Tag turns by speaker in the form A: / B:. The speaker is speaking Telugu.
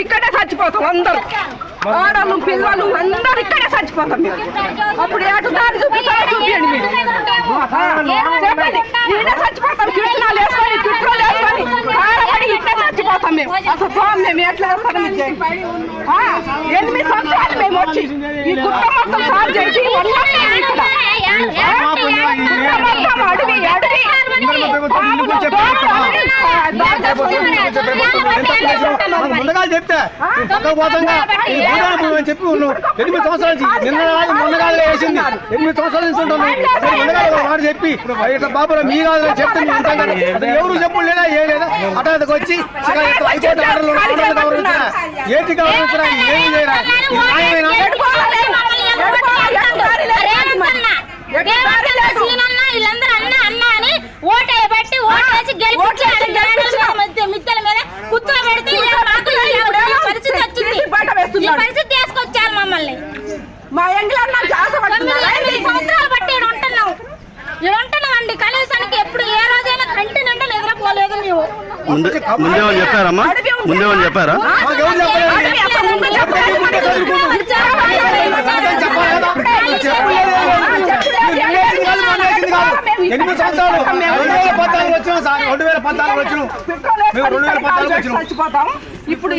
A: ఇక్కడే చచ్చిపోతాం అందరూ, ఆడలు పిల్లలు అందరూ ఇక్కడే చచ్చిపోతాం మేము. అప్పుడు ఏటు దారి చూపిస్తారో చూపించండి మీరు, చెప్పండి. ఈడే చచ్చిపోతాం, కిట్నాలు వేసుకొని పెట్రోల్ వేసుకొని కారపడి ఇక్కడే చచ్చిపోతాం మేము. అసలు పోం మేము ఎట్లా వేస్తాం? 8 సంవత్సరాలు మేము వచ్చి ఈ గుట్ట మొత్తం సాగు చేసి ఇక్కడ అడవి అడవి
B: ముందుగా చెప్తే పోతంగా అని చెప్పి 8 సంవత్సరాల నుంచి నిన్న మొన్నగాలు వేసింది 8 సంవత్సరాల నుంచి ఉంటాను. ముందుగా మాట చెప్పి ఇట్లా బాబు మీ కాదు చెప్తే ఎవరు చెప్పు లేదా ఏ లేదా హఠాత్తుకు వచ్చి ఏంటి గౌరవించరా ఏమి చేయరా
C: పరిస్థితి తీసుకొచ్చారు మమ్మల్ని.
A: మా ఎంగ్లాండ్
C: సంవత్సరాలు బట్టి ఉంటున్నాం అండి. కనీసానికి ఎప్పుడు ఏ రోజైనా కంటి నిండా నిద్రపోలేదు మేము.
D: ముందేమని చెప్పారమ్మా? ముందేమని చెప్పారా?
B: 8 సంవత్సరాలు 2014 వచ్చినాం సార్. 2014 వచ్చినాం. 2014 వచ్చినాం.
A: చచ్చిపోతాం ఇప్పుడు.